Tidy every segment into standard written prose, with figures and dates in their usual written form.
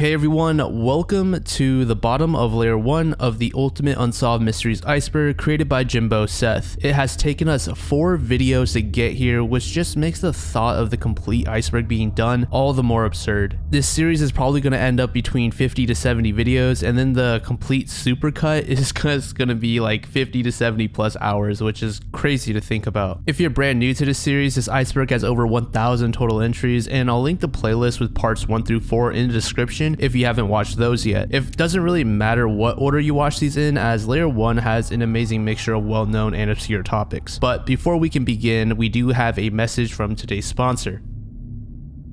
Hey everyone, welcome to the bottom of layer 1 of the Ultimate Unsolved Mysteries Iceberg created by Jimboseth. It has taken us 4 videos to get here, which just makes the thought of the complete iceberg being done all the more absurd. This series is probably going to end up between 50 to 70 videos, and then the complete supercut is just going to be like 50 to 70 plus hours, which is crazy to think about. If you're brand new to this series, this iceberg has over 1,000 total entries, and I'll link the playlist with parts 1 through 4 in the description if you haven't watched those yet. It doesn't really matter what order you watch these in, as layer 1 has an amazing mixture of well-known and obscure topics. But before we can begin, we do have a message from today's sponsor.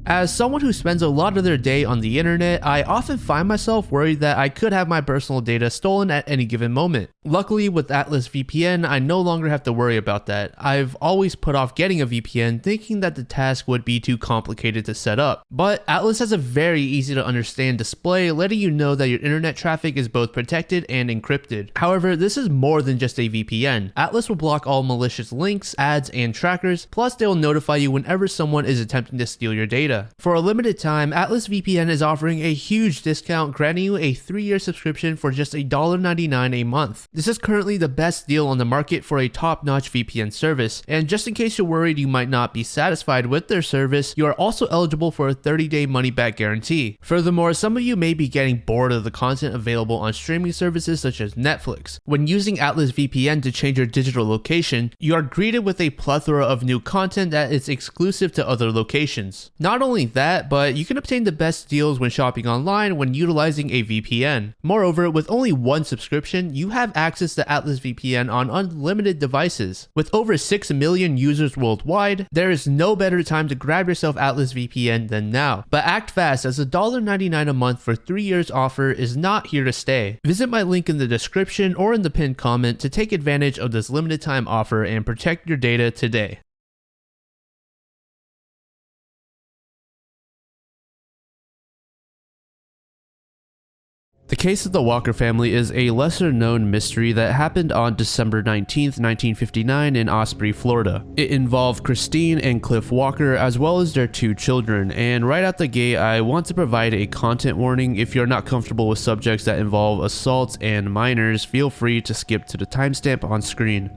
As someone who spends a lot of their day on the internet, I often find myself worried that I could have my personal data stolen at any given moment. Luckily, with Atlas VPN, I no longer have to worry about that. I've always put off getting a VPN, thinking that the task would be too complicated to set up. But Atlas has a very easy to understand display, letting you know that your internet traffic is both protected and encrypted. However, this is more than just a VPN. Atlas will block all malicious links, ads, and trackers, plus they will notify you whenever someone is attempting to steal your data. For a limited time, Atlas VPN is offering a huge discount, granting you a 3-year subscription for just $1.99 a month. This is currently the best deal on the market for a top-notch VPN service, and just in case you're worried you might not be satisfied with their service, you are also eligible for a 30-day money-back guarantee. Furthermore, some of you may be getting bored of the content available on streaming services such as Netflix. When using Atlas VPN to change your digital location, you are greeted with a plethora of new content that is exclusive to other locations. Not only that, but you can obtain the best deals when shopping online when utilizing a VPN. Moreover, with only one subscription, you have access to Atlas VPN on unlimited devices. With over 6 million users worldwide, there is no better time to grab yourself Atlas VPN than now. But act fast, as $1.99 a month for 3 years offer is not here to stay. Visit my link in the description or in the pinned comment to take advantage of this limited time offer and protect your data today. The case of the Walker family is a lesser-known mystery that happened on December 19, 1959 in Osprey, Florida. It involved Christine and Cliff Walker as well as their 2 children, and right out the gate I want to provide a content warning. If you're not comfortable with subjects that involve assaults and minors, feel free to skip to the timestamp on screen.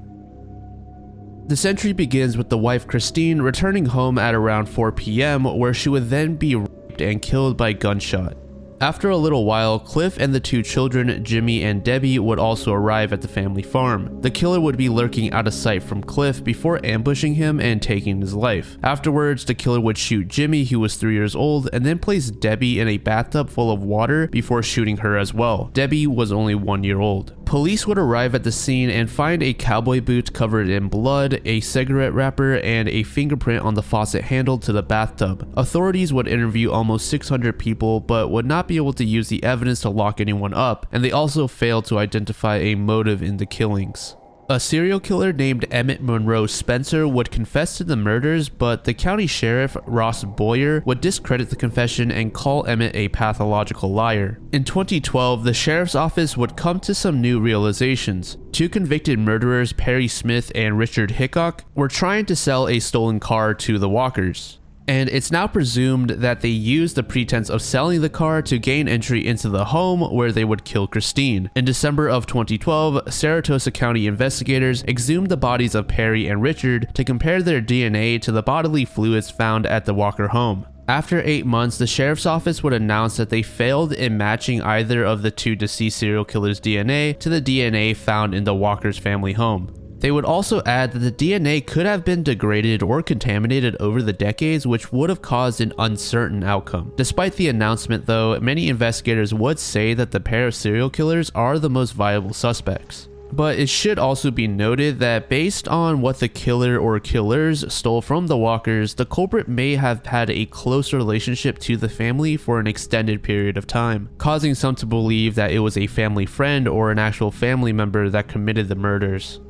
This entry begins with the wife Christine returning home at around 4 p.m. where she would then be raped and killed by gunshot. After a little while, Cliff and the 2 children, Jimmy and Debbie, would also arrive at the family farm. The killer would be lurking out of sight from Cliff before ambushing him and taking his life. Afterwards, the killer would shoot Jimmy, who was 3 years old, and then place Debbie in a bathtub full of water before shooting her as well. Debbie was only 1 year old. Police would arrive at the scene and find a cowboy boot covered in blood, a cigarette wrapper, and a fingerprint on the faucet handle to the bathtub. Authorities would interview almost 600 people, but would not be able to use the evidence to lock anyone up, and they also failed to identify a motive in the killings. A serial killer named Emmett Monroe Spencer would confess to the murders, but the county sheriff, Ross Boyer, would discredit the confession and call Emmett a pathological liar. In 2012, the sheriff's office would come to some new realizations. 2 convicted murderers, Perry Smith and Richard Hickok, were trying to sell a stolen car to the Walkers. And it's now presumed that they used the pretense of selling the car to gain entry into the home where they would kill Christine. In December of 2012, Saratoga County investigators exhumed the bodies of Perry and Richard to compare their DNA to the bodily fluids found at the Walker home. After 8 months, the sheriff's office would announce that they failed in matching either of the 2 deceased serial killers' DNA to the DNA found in the Walker's family home. They would also add that the DNA could have been degraded or contaminated over the decades, which would have caused an uncertain outcome. Despite the announcement though, many investigators would say that the pair of serial killers are the most viable suspects. But it should also be noted that based on what the killer or killers stole from the Walkers, the culprit may have had a close relationship to the family for an extended period of time, causing some to believe that it was a family friend or an actual family member that committed the murders.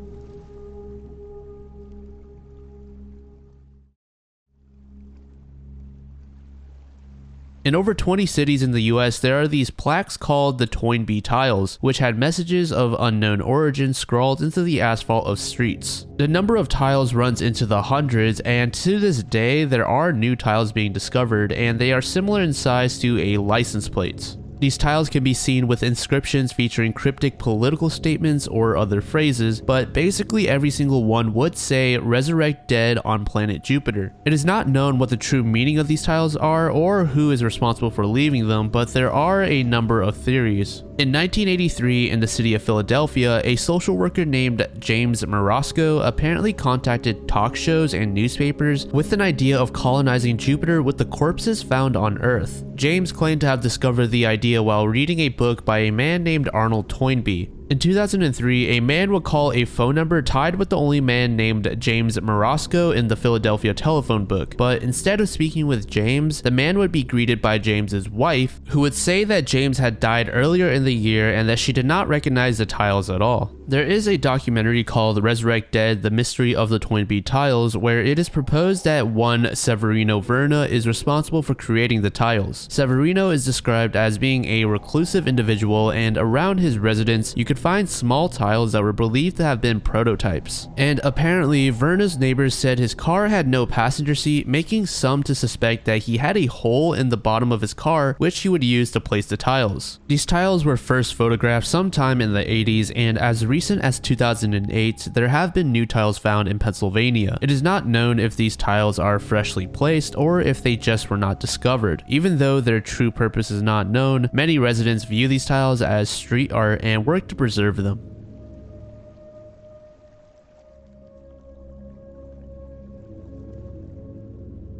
In over 20 cities in the US, there are these plaques called the Toynbee Tiles, which had messages of unknown origin scrawled into the asphalt of streets. The number of tiles runs into the hundreds, and to this day, there are new tiles being discovered, and they are similar in size to a license plate. These tiles can be seen with inscriptions featuring cryptic political statements or other phrases, but basically every single one would say "Resurrect Dead on Planet Jupiter." It is not known what the true meaning of these tiles are or who is responsible for leaving them, but there are a number of theories. In 1983, in the city of Philadelphia, a social worker named James Morosco apparently contacted talk shows and newspapers with an idea of colonizing Jupiter with the corpses found on Earth. James claimed to have discovered the idea while reading a book by a man named Arnold Toynbee. In 2003, a man would call a phone number tied with the only man named James Morosco in the Philadelphia telephone book, but instead of speaking with James, the man would be greeted by James's wife, who would say that James had died earlier in the year and that she did not recognize the tiles at all. There is a documentary called Resurrect Dead: The Mystery of the Toynbee Tiles, where it is proposed that one Severino Verna is responsible for creating the tiles. Severino is described as being a reclusive individual, and around his residence you could find small tiles that were believed to have been prototypes. And apparently, Verna's neighbors said his car had no passenger seat, making some to suspect that he had a hole in the bottom of his car which he would use to place the tiles. These tiles were first photographed sometime in the 80s, and as recent as 2008, there have been new tiles found in Pennsylvania. It is not known if these tiles are freshly placed or if they just were not discovered. Even though their true purpose is not known, many residents view these tiles as street art and work to preserve them.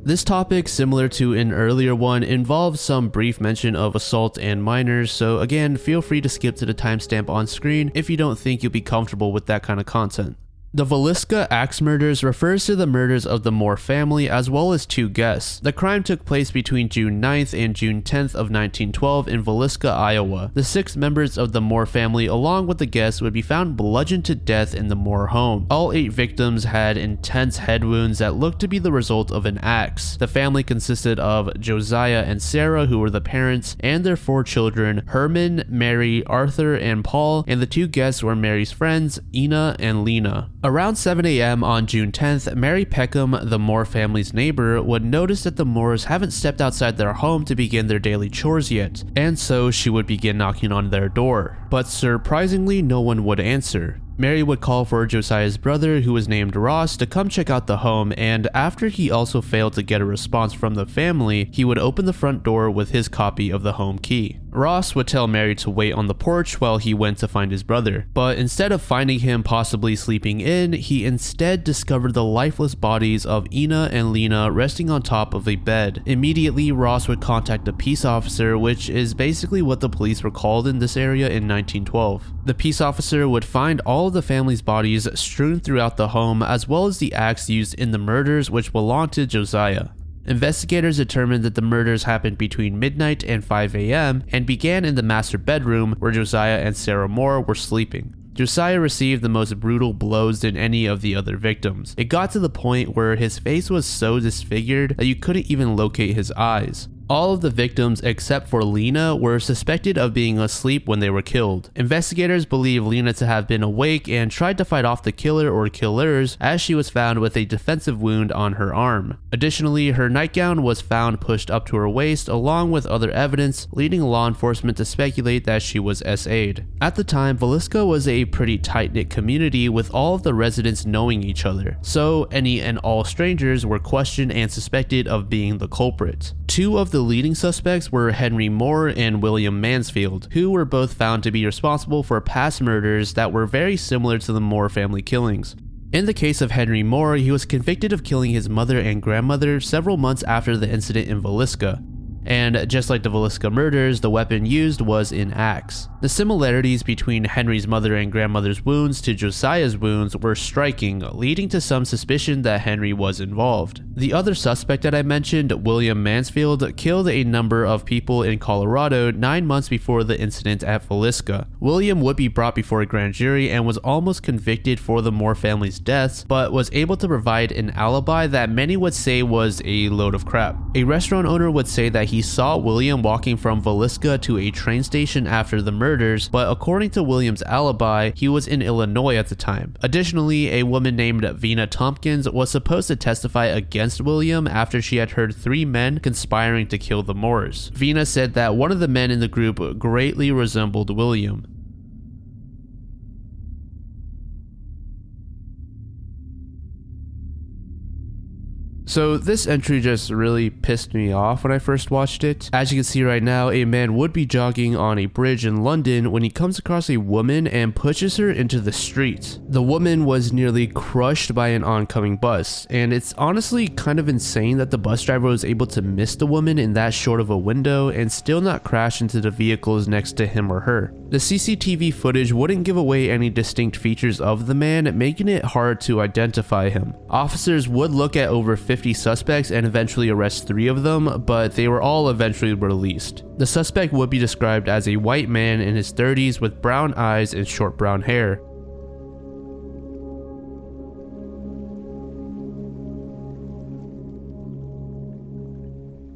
This topic, similar to an earlier one, involves some brief mention of assault and minors, so again, feel free to skip to the timestamp on screen if you don't think you'll be comfortable with that kind of content. The Villisca Axe Murders refers to the murders of the Moore family as well as two guests. The crime took place between June 9th and June 10th of 1912 in Villisca, Iowa. The 6 members of the Moore family along with the guests would be found bludgeoned to death in the Moore home. All 8 victims had intense head wounds that looked to be the result of an axe. The family consisted of Josiah and Sarah, who were the parents, and their 4 children, Herman, Mary, Arthur, and Paul, and the 2 guests were Mary's friends, Ina and Lena. Around 7 a.m. on June 10th, Mary Peckham, the Moore family's neighbor, would notice that the Moores haven't stepped outside their home to begin their daily chores yet, and so she would begin knocking on their door. But surprisingly, no one would answer. Mary would call for Josiah's brother, who was named Ross, to come check out the home, and after he also failed to get a response from the family, he would open the front door with his copy of the home key. Ross would tell Mary to wait on the porch while he went to find his brother, but instead of finding him possibly sleeping in, he instead discovered the lifeless bodies of Ina and Lena resting on top of a bed. Immediately, Ross would contact a peace officer, which is basically what the police were called in this area in 1912. The peace officer would find all of the family's bodies strewn throughout the home, as well as the axe used in the murders, which belonged to Josiah. Investigators determined that the murders happened between midnight and 5 a.m. and began in the master bedroom where Josiah and Sarah Moore were sleeping. Josiah received the most brutal blows than any of the other victims. It got to the point where his face was so disfigured that you couldn't even locate his eyes. All of the victims except for Lena were suspected of being asleep when they were killed. Investigators believe Lena to have been awake and tried to fight off the killer or killers, as she was found with a defensive wound on her arm. Additionally, her nightgown was found pushed up to her waist along with other evidence, leading law enforcement to speculate that she was SA'd. At the time, Villisca was a pretty tight-knit community with all of the residents knowing each other, so any and all strangers were questioned and suspected of being the culprit. 2 of the leading suspects were Henry Moore and William Mansfield, who were both found to be responsible for past murders that were very similar to the Moore family killings. In the case of Henry Moore, he was convicted of killing his mother and grandmother several months after the incident in Villisca. And just like the Villisca murders, the weapon used was an axe. The similarities between Henry's mother and grandmother's wounds to Josiah's wounds were striking, leading to some suspicion that Henry was involved. The other suspect that I mentioned, William Mansfield, killed a number of people in Colorado 9 months before the incident at Villisca. William would be brought before a grand jury and was almost convicted for the Moore family's deaths, but was able to provide an alibi that many would say was a load of crap. A restaurant owner would say that he he saw William walking from Villisca to a train station after the murders, but according to William's alibi, he was in Illinois at the time. Additionally, a woman named Vina Tompkins was supposed to testify against William after she had heard 3 men conspiring to kill the Moores. Vina said that one of the men in the group greatly resembled William. So this entry just really pissed me off when I first watched it. As you can see right now, a man would be jogging on a bridge in London when he comes across a woman and pushes her into the street. The woman was nearly crushed by an oncoming bus, and it's honestly kind of insane that the bus driver was able to miss the woman in that short of a window and still not crash into the vehicles next to him or her. The CCTV footage wouldn't give away any distinct features of the man, making it hard to identify him. Officers would look at over 50 suspects and eventually arrest 3 of them, but they were all eventually released. The suspect would be described as a white man in his 30s with brown eyes and short brown hair.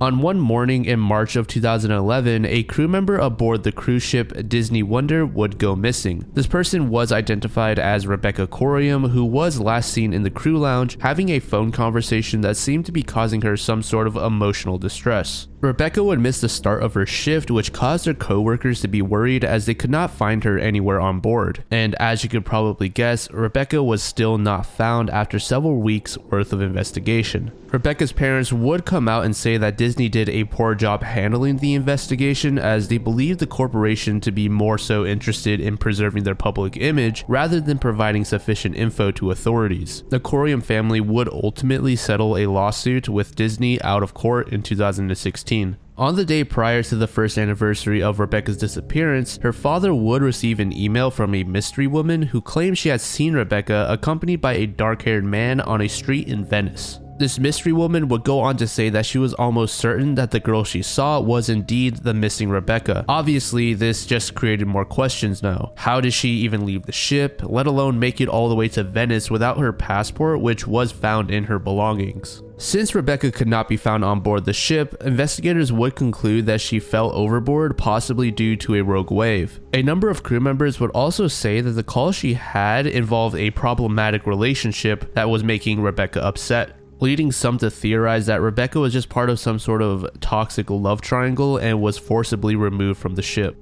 On one morning in March of 2011, a crew member aboard the cruise ship Disney Wonder would go missing. This person was identified as Rebecca Coriam, who was last seen in the crew lounge having a phone conversation that seemed to be causing her some sort of emotional distress. Rebecca would miss the start of her shift, which caused her co-workers to be worried as they could not find her anywhere on board. And as you could probably guess, Rebecca was still not found after several weeks worth of investigation. Rebecca's parents would come out and say that Disney did a poor job handling the investigation, as they believed the corporation to be more so interested in preserving their public image rather than providing sufficient info to authorities. The Coriam family would ultimately settle a lawsuit with Disney out of court in 2016. On the day prior to the first anniversary of Rebecca's disappearance, her father would receive an email from a mystery woman who claimed she had seen Rebecca accompanied by a dark-haired man on a street in Venice. This mystery woman would go on to say that she was almost certain that the girl she saw was indeed the missing Rebecca. Obviously, this just created more questions now. How did she even leave the ship, let alone make it all the way to Venice without her passport, which was found in her belongings? Since Rebecca could not be found on board the ship, investigators would conclude that she fell overboard, possibly due to a rogue wave. A number of crew members would also say that the call she had involved a problematic relationship that was making Rebecca upset, leading some to theorize that Rebecca was just part of some sort of toxic love triangle and was forcibly removed from the ship.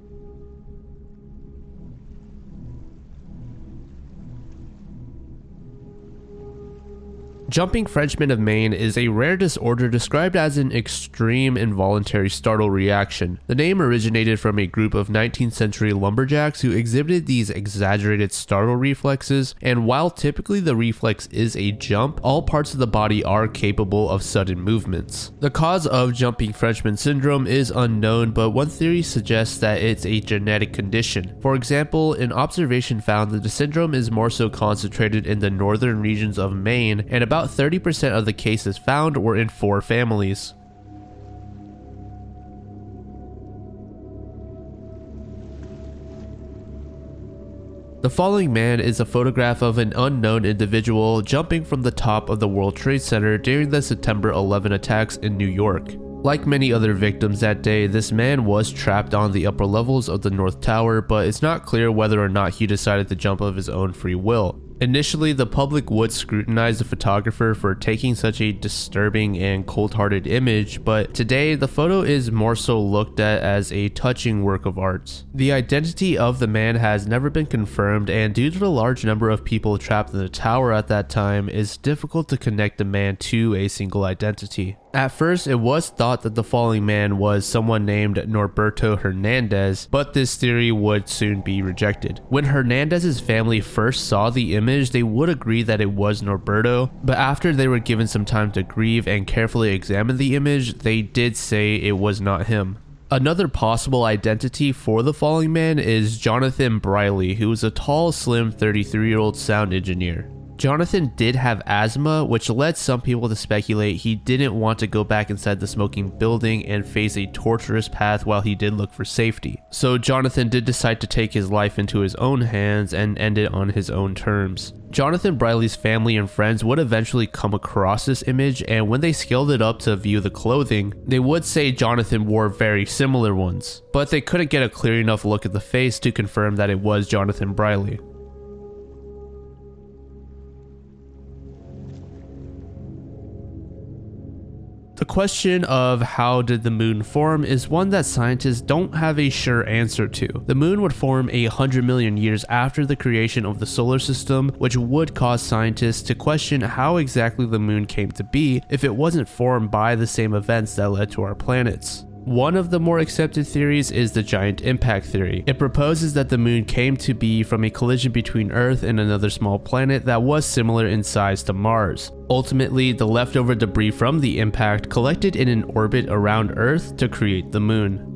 Jumping Frenchmen of Maine is a rare disorder described as an extreme involuntary startle reaction. The name originated from a group of 19th century lumberjacks who exhibited these exaggerated startle reflexes, and while typically the reflex is a jump, all parts of the body are capable of sudden movements. The cause of jumping Frenchman syndrome is unknown, but one theory suggests that it's a genetic condition. For example, an observation found that the syndrome is more so concentrated in the northern regions of Maine, and about 30% of the cases found were in 4 families. The following man is a photograph of an unknown individual jumping from the top of the World Trade Center during the September 11 attacks in New York. Like many other victims that day, this man was trapped on the upper levels of the North Tower, but it's not clear whether or not he decided to jump of his own free will. Initially, the public would scrutinize the photographer for taking such a disturbing and cold-hearted image, but today the photo is more so looked at as a touching work of art. The identity of the man has never been confirmed, and due to the large number of people trapped in the tower at that time, it's difficult to connect the man to a single identity. At first, it was thought that the falling man was someone named Norberto Hernandez, but this theory would soon be rejected. When Hernandez's family first saw the image, they would agree that it was Norberto, but after they were given some time to grieve and carefully examine the image, they did say it was not him. Another possible identity for the falling man is Jonathan Briley, who is a tall, slim 33-year-old sound engineer. Jonathan did have asthma, which led some people to speculate he didn't want to go back inside the smoking building and face a torturous path while he did look for safety. So Jonathan did decide to take his life into his own hands and end it on his own terms. Jonathan Briley's family and friends would eventually come across this image, and when they scaled it up to view the clothing, they would say Jonathan wore very similar ones, but they couldn't get a clear enough look at the face to confirm that it was Jonathan Briley. The question of how did the moon form is one that scientists don't have a sure answer to. The moon would form 100 million years after the creation of the solar system, which would cause scientists to question how exactly the moon came to be if it wasn't formed by the same events that led to our planets. One of the more accepted theories is the giant impact theory. It proposes that the moon came to be from a collision between Earth and another small planet that was similar in size to Mars. Ultimately, the leftover debris from the impact collected in an orbit around Earth to create the moon.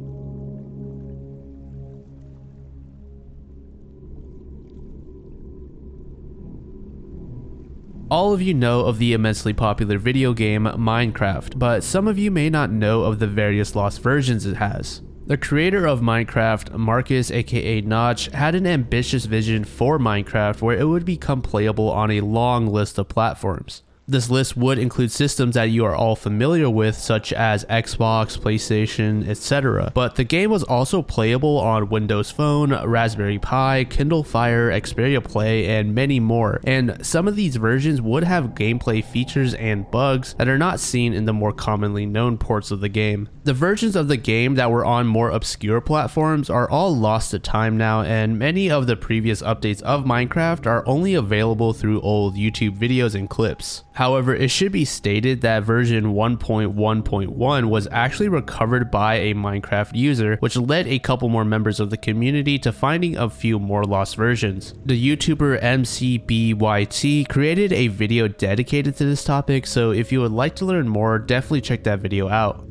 All of you know of the immensely popular video game Minecraft, but some of you may not know of the various lost versions it has. The creator of Minecraft, Marcus aka Notch, had an ambitious vision for Minecraft where it would become playable on a long list of platforms. This list would include systems that you are all familiar with, such as Xbox, PlayStation, etc. But the game was also playable on Windows Phone, Raspberry Pi, Kindle Fire, Xperia Play, and many more. And some of these versions would have gameplay features and bugs that are not seen in the more commonly known ports of the game. The versions of the game that were on more obscure platforms are all lost to time now, and many of the previous updates of Minecraft are only available through old YouTube videos and clips. However, it should be stated that version 1.1.1 was actually recovered by a Minecraft user, which led a couple more members of the community to finding a few more lost versions. The YouTuber MCBYT created a video dedicated to this topic, so if you would like to learn more, definitely check that video out.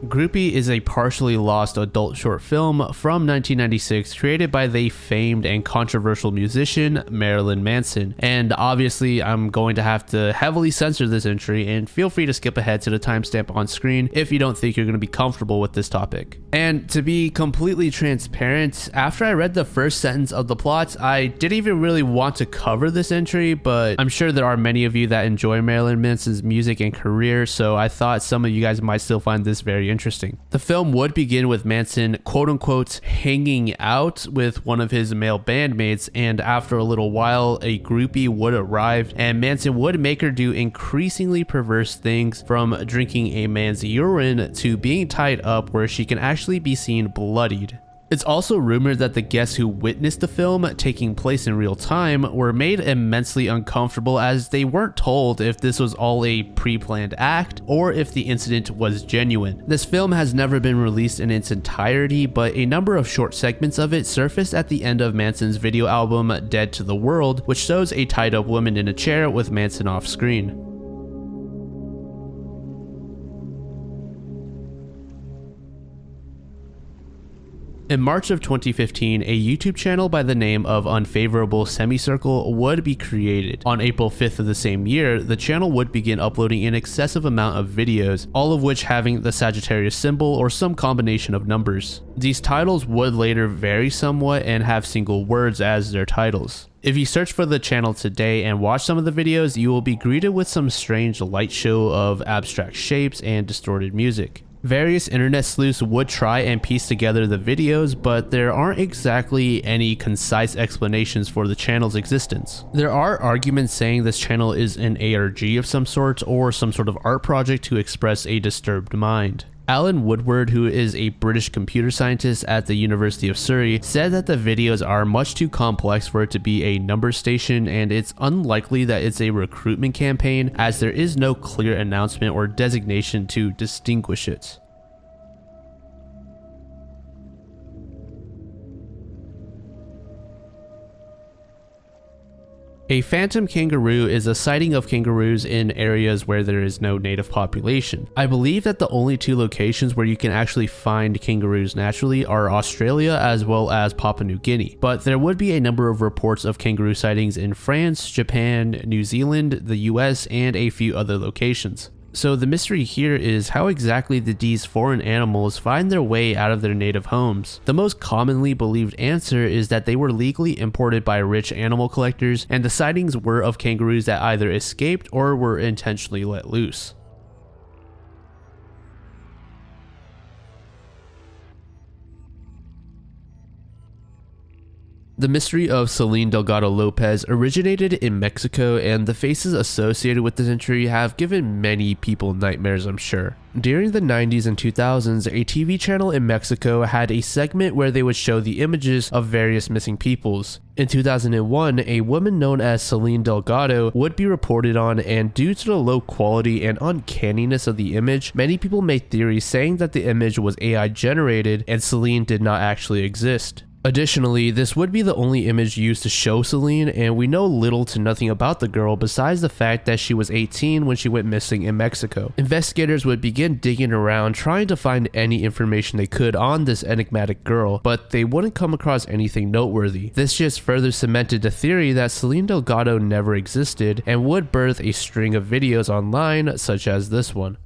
Groupie is a partially lost adult short film from 1996 created by the famed and controversial musician Marilyn Manson, and obviously I'm going to have to heavily censor this entry, and feel free to skip ahead to the timestamp on screen if you don't think you're going to be comfortable with this topic. And to be completely transparent, after I read the first sentence of the plot, I didn't even really want to cover this entry, but I'm sure there are many of you that enjoy Marilyn Manson's music and career, so I thought some of you guys might still find this very interesting. The film would begin with Manson quote-unquote hanging out with one of his male bandmates, and after a little while a groupie would arrive and Manson would make her do increasingly perverse things, from drinking a man's urine to being tied up where she can actually be seen bloodied. It's also rumored that the guests who witnessed the film taking place in real time were made immensely uncomfortable, as they weren't told if this was all a pre-planned act or if the incident was genuine. This film has never been released in its entirety, but a number of short segments of it surfaced at the end of Manson's video album Dead to the World, which shows a tied up woman in a chair with Manson off screen. In March of 2015, a YouTube channel by the name of Unfavorable Semicircle would be created. On April 5th of the same year, the channel would begin uploading an excessive amount of videos, all of which having the Sagittarius symbol or some combination of numbers. These titles would later vary somewhat and have single words as their titles. If you search for the channel today and watch some of the videos, you will be greeted with some strange light show of abstract shapes and distorted music. Various internet sleuths would try and piece together the videos, but there aren't exactly any concise explanations for the channel's existence. There are arguments saying this channel is an ARG of some sort, or some sort of art project to express a disturbed mind. Alan Woodward, who is a British computer scientist at the University of Surrey, said that the videos are much too complex for it to be a number station, and it's unlikely that it's a recruitment campaign, as there is no clear announcement or designation to distinguish it. A phantom kangaroo is a sighting of kangaroos in areas where there is no native population. I believe that the only two locations where you can actually find kangaroos naturally are Australia as well as Papua New Guinea, but there would be a number of reports of kangaroo sightings in France, Japan, New Zealand, the US, and a few other locations. So the mystery here is how exactly did these foreign animals find their way out of their native homes? The most commonly believed answer is that they were legally imported by rich animal collectors, and the sightings were of kangaroos that either escaped or were intentionally let loose. The mystery of Selene Delgado Lopez originated in Mexico, and the faces associated with this entry have given many people nightmares, I'm sure. During the 90s and 2000s, a TV channel in Mexico had a segment where they would show the images of various missing peoples. In 2001, a woman known as Selene Delgado would be reported on, and due to the low quality and uncanniness of the image, many people made theories saying that the image was AI generated and Selene did not actually exist. Additionally, this would be the only image used to show Selene, and we know little to nothing about the girl besides the fact that she was 18 when she went missing in Mexico. Investigators would begin digging around trying to find any information they could on this enigmatic girl, but they wouldn't come across anything noteworthy. This just further cemented the theory that Selene Delgado never existed and would birth a string of videos online such as this one.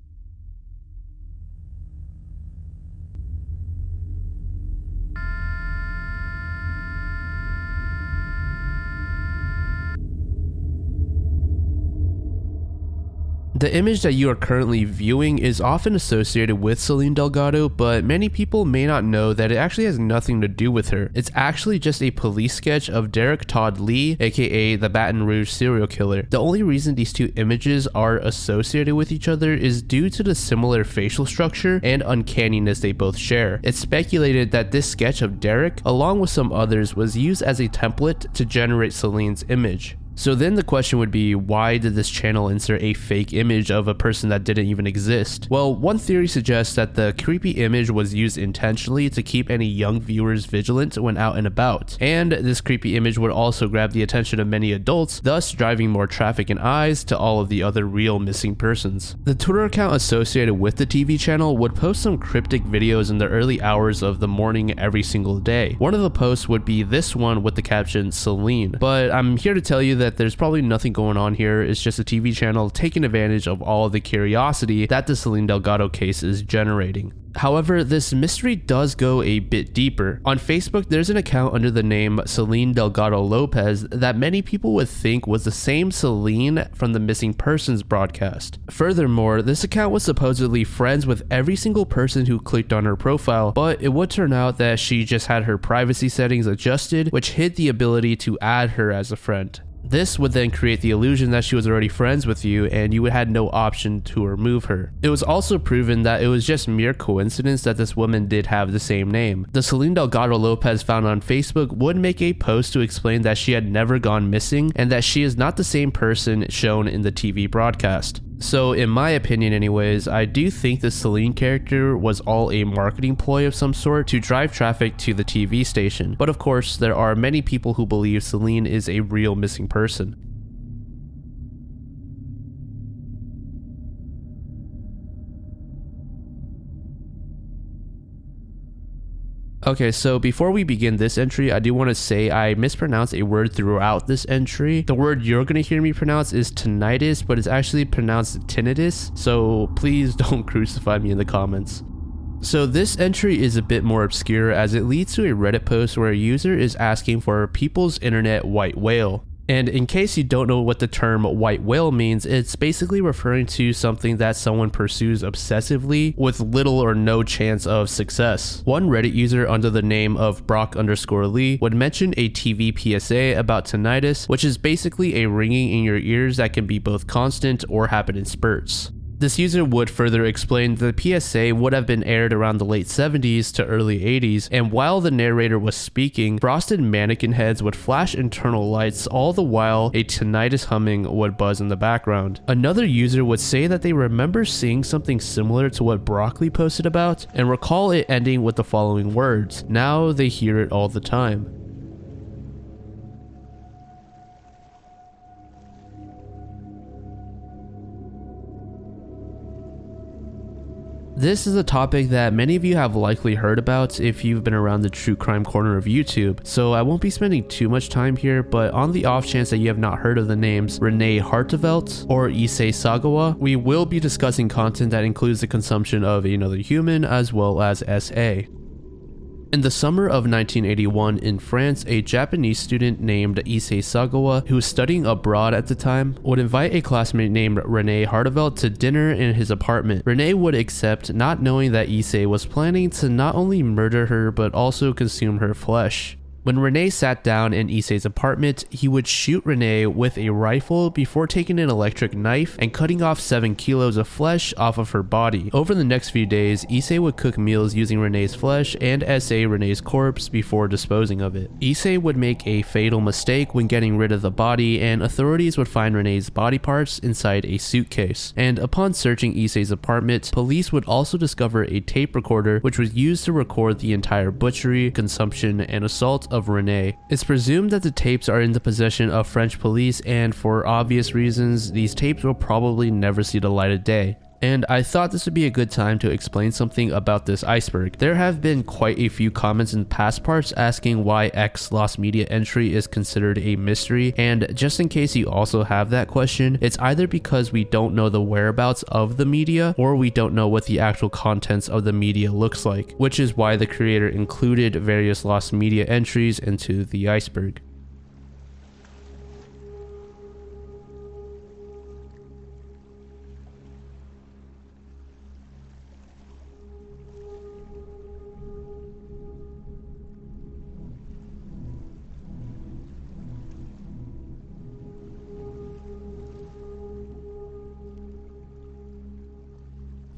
The image that you are currently viewing is often associated with Selene Delgado, but many people may not know that it actually has nothing to do with her. It's actually just a police sketch of Derek Todd Lee, aka the Baton Rouge serial killer. The only reason these two images are associated with each other is due to the similar facial structure and uncanniness they both share. It's speculated that this sketch of Derek, along with some others, was used as a template to generate Selene's image. So then the question would be, why did this channel insert a fake image of a person that didn't even exist? Well, one theory suggests that the creepy image was used intentionally to keep any young viewers vigilant when out and about, and this creepy image would also grab the attention of many adults, thus driving more traffic and eyes to all of the other real missing persons. The Twitter account associated with the TV channel would post some cryptic videos in the early hours of the morning every single day. One of the posts would be this one with the caption Selene, but I'm here to tell you that there's probably nothing going on here. It's just a TV channel taking advantage of all of the curiosity that the Selene Delgado case is generating. However, this mystery does go a bit deeper. On Facebook, there's an account under the name Selene Delgado Lopez that many people would think was the same Selene from the Missing Persons broadcast. Furthermore, this account was supposedly friends with every single person who clicked on her profile, but it would turn out that she just had her privacy settings adjusted, which hid the ability to add her as a friend. This would then create the illusion that she was already friends with you and you had no option to remove her. It was also proven that it was just mere coincidence that this woman did have the same name. The Selene Delgado Lopez found on Facebook would make a post to explain that she had never gone missing and that she is not the same person shown in the TV broadcast. So in my opinion anyways, I do think the Selene character was all a marketing ploy of some sort to drive traffic to the TV station. But of course, there are many people who believe Selene is a real missing person. Okay, so before we begin this entry, I do want to say I mispronounced a word throughout this entry. The word you're going to hear me pronounce is tinnitus, but it's actually pronounced tinnitus, so please don't crucify me in the comments. So this entry is a bit more obscure as it leads to a Reddit post where a user is asking for people's internet white whale. And in case you don't know what the term white whale means, it's basically referring to something that someone pursues obsessively with little or no chance of success. One Reddit user under the name of Brock_Lee would mention a TV PSA about tinnitus, which is basically a ringing in your ears that can be both constant or happen in spurts. This user would further explain that the PSA would have been aired around the late 70s to early 80s, and while the narrator was speaking, frosted mannequin heads would flash internal lights, all the while a tinnitus humming would buzz in the background. Another user would say that they remember seeing something similar to what Broccoli posted about, and recall it ending with the following words, "Now they hear it all the time." This is a topic that many of you have likely heard about if you've been around the true crime corner of YouTube, so I won't be spending too much time here, but on the off chance that you have not heard of the names Renee Hartevelt or Issei Sagawa, we will be discussing content that includes the consumption of another human as well as SA. In the summer of 1981 in France, a Japanese student named Issei Sagawa, who was studying abroad at the time, would invite a classmate named Renee Hartevelt to dinner in his apartment. Renee would accept, not knowing that Issei was planning to not only murder her but also consume her flesh. When Renee sat down in Issei's apartment, he would shoot Renee with a rifle before taking an electric knife and cutting off 7 kilos of flesh off of her body. Over the next few days, Issei would cook meals using Renee's flesh and SA Renee's corpse before disposing of it. Issei would make a fatal mistake when getting rid of the body, and authorities would find Renee's body parts inside a suitcase. And upon searching Issei's apartment, police would also discover a tape recorder which was used to record the entire butchery, consumption, and assault of Renee. It's presumed that the tapes are in the possession of French police, and for obvious reasons, these tapes will probably never see the light of day. And I thought this would be a good time to explain something about this iceberg. There have been quite a few comments in past parts asking why X lost media entry is considered a mystery, and just in case you also have that question, it's either because we don't know the whereabouts of the media or we don't know what the actual contents of the media looks like, which is why the creator included various lost media entries into the iceberg.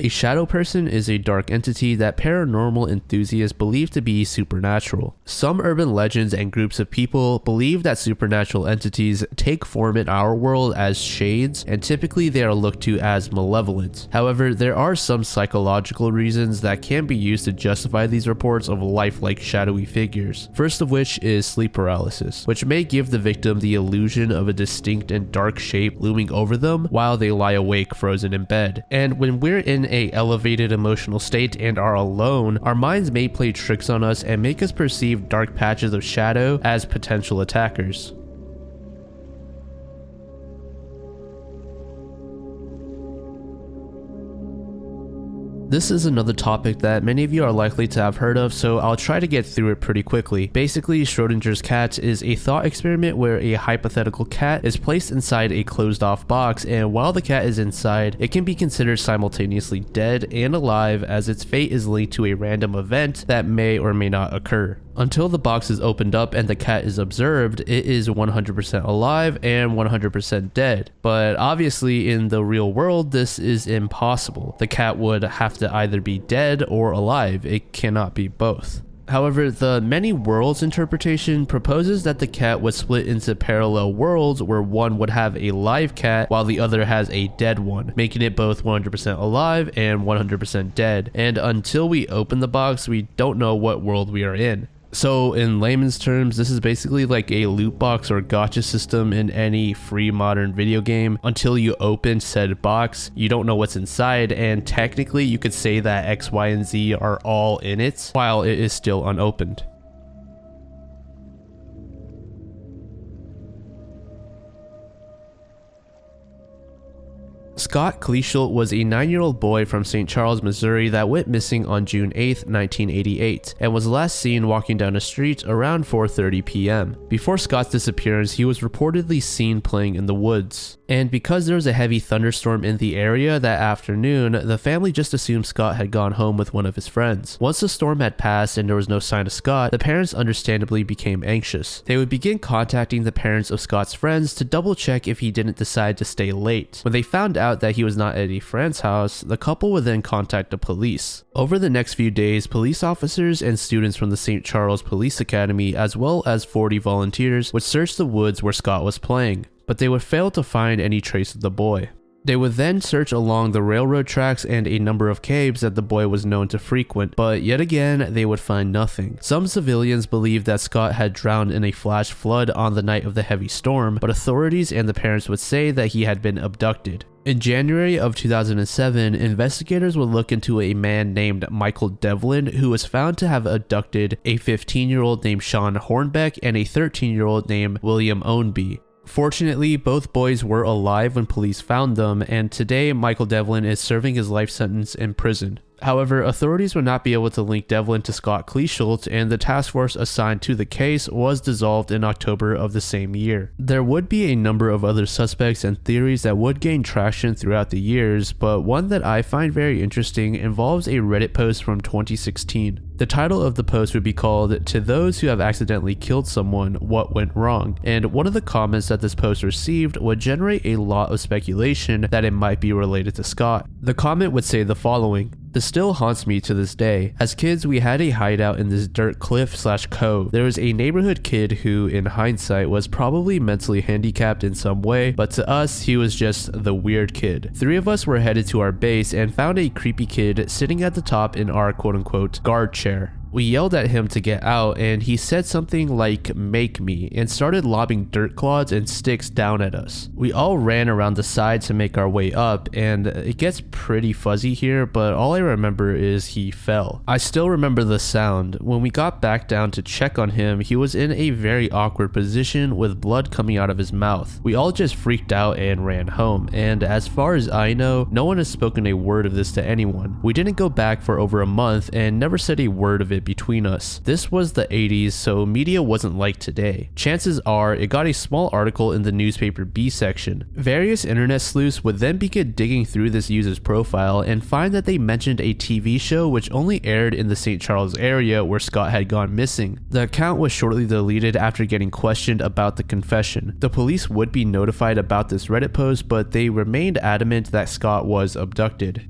A shadow person is a dark entity that paranormal enthusiasts believe to be supernatural. Some urban legends and groups of people believe that supernatural entities take form in our world as shades, and typically they are looked to as malevolent. However, there are some psychological reasons that can be used to justify these reports of lifelike shadowy figures. First of which is sleep paralysis, which may give the victim the illusion of a distinct and dark shape looming over them while they lie awake frozen in bed. And when we're in a elevated emotional state and are alone, our minds may play tricks on us and make us perceive dark patches of shadow as potential attackers. This is another topic that many of you are likely to have heard of, so I'll try to get through it pretty quickly. Basically, Schrodinger's cat is a thought experiment where a hypothetical cat is placed inside a closed-off box, and while the cat is inside, it can be considered simultaneously dead and alive, as its fate is linked to a random event that may or may not occur. Until the box is opened up and the cat is observed, it is 100% alive and 100% dead. But obviously in the real world, this is impossible. The cat would have to either be dead or alive. It cannot be both. However, the many worlds interpretation proposes that the cat would split into parallel worlds where one would have a live cat while the other has a dead one, making it both 100% alive and 100% dead. And until we open the box, we don't know what world we are in. So in layman's terms, this is basically like a loot box or gotcha system in any free modern video game. Until you open said box, you don't know what's inside, and technically you could say that X, Y, and Z are all in it while it is still unopened. Scott Kleeschulte was a 9-year-old boy from St. Charles, Missouri that went missing on June 8, 1988, and was last seen walking down a street around 4:30 p.m. Before Scott's disappearance, he was reportedly seen playing in the woods. And because there was a heavy thunderstorm in the area that afternoon, the family just assumed Scott had gone home with one of his friends. Once the storm had passed and there was no sign of Scott, the parents understandably became anxious. They would begin contacting the parents of Scott's friends to double check if he didn't decide to stay late. When they found out that he was not at a friend's house, the couple would then contact the police. Over the next few days, police officers and students from the St. Charles Police Academy, as well as 40 volunteers, would search the woods where Scott was playing, but they would fail to find any trace of the boy. They would then search along the railroad tracks and a number of caves that the boy was known to frequent, but yet again, they would find nothing. Some civilians believed that Scott had drowned in a flash flood on the night of the heavy storm, but authorities and the parents would say that he had been abducted. In January of 2007, investigators would look into a man named Michael Devlin, who was found to have abducted a 15-year-old named Sean Hornbeck and a 13-year-old named William Ownby. Fortunately, both boys were alive when police found them, and today Michael Devlin is serving his life sentence in prison. However, authorities would not be able to link Devlin to Scott Kleeschulte, and the task force assigned to the case was dissolved in October of the same year. There would be a number of other suspects and theories that would gain traction throughout the years, but one that I find very interesting involves a Reddit post from 2016. The title of the post would be called, "To Those Who Have Accidentally Killed Someone, What Went Wrong?" And one of the comments that this post received would generate a lot of speculation that it might be related to Scott. The comment would say the following: "This still haunts me to this day. As kids, we had a hideout in this dirt cliff/cove. There was a neighborhood kid who, in hindsight, was probably mentally handicapped in some way, but to us, he was just the weird kid. 3 of us were headed to our base and found a creepy kid sitting at the top in our quote-unquote guard chair. We yelled at him to get out, and he said something like 'make me' and started lobbing dirt clods and sticks down at us. We all ran around the side to make our way up, and it gets pretty fuzzy here, but all I remember is he fell. I still remember the sound. When we got back down to check on him, he was in a very awkward position with blood coming out of his mouth. We all just freaked out and ran home, and as far as I know, no one has spoken a word of this to anyone. We didn't go back for over a month and never said a word of it between us. This was the 80s, so media wasn't like today. Chances are it got a small article in the newspaper B section. Various internet sleuths would then begin digging through this user's profile and find that they mentioned a TV show which only aired in the St. Charles area where Scott had gone missing. The account was shortly deleted after getting questioned about the confession. The police would be notified about this Reddit post, but they remained adamant that Scott was abducted.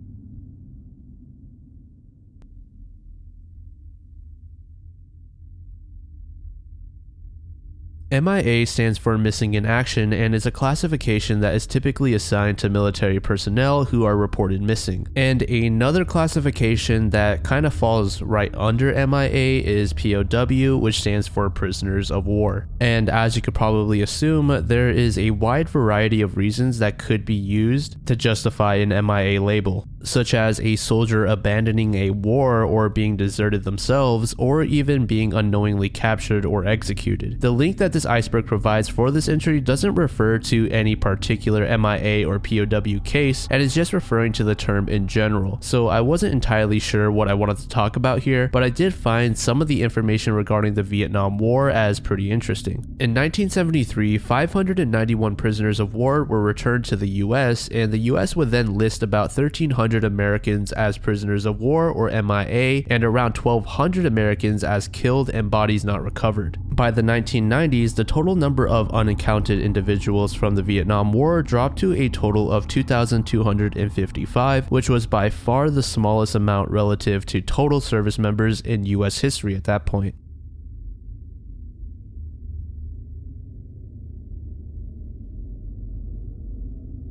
MIA stands for Missing in Action and is a classification that is typically assigned to military personnel who are reported missing. And another classification that kind of falls right under MIA is POW, which stands for Prisoners of War. And as you could probably assume, there is a wide variety of reasons that could be used to justify an MIA label, such as a soldier abandoning a war or being deserted themselves, or even being unknowingly captured or executed. The link that this iceberg provides for this entry doesn't refer to any particular MIA or POW case, and is just referring to the term in general. So I wasn't entirely sure what I wanted to talk about here, but I did find some of the information regarding the Vietnam War as pretty interesting. In 1973, 591 prisoners of war were returned to the US, and the US would then list about 1,300 Americans as prisoners of war or MIA, and around 1,200 Americans as killed and bodies not recovered. By the 1990s, the total number of unaccounted individuals from the Vietnam War dropped to a total of 2,255, which was by far the smallest amount relative to total service members in US history at that point.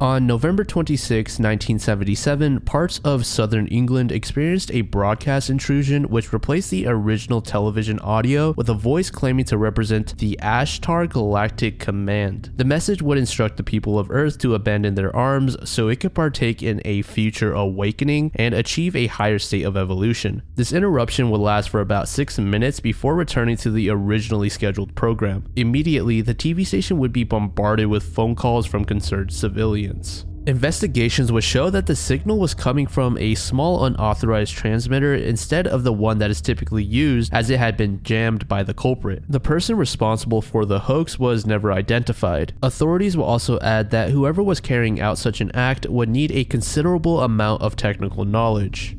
On November 26, 1977, parts of southern England experienced a broadcast intrusion which replaced the original television audio with a voice claiming to represent the Ashtar Galactic Command. The message would instruct the people of Earth to abandon their arms so it could partake in a future awakening and achieve a higher state of evolution. This interruption would last for about 6 minutes before returning to the originally scheduled program. Immediately, the TV station would be bombarded with phone calls from concerned civilians. Investigations would show that the signal was coming from a small unauthorized transmitter instead of the one that is typically used, as it had been jammed by the culprit. The person responsible for the hoax was never identified. Authorities will also add that whoever was carrying out such an act would need a considerable amount of technical knowledge.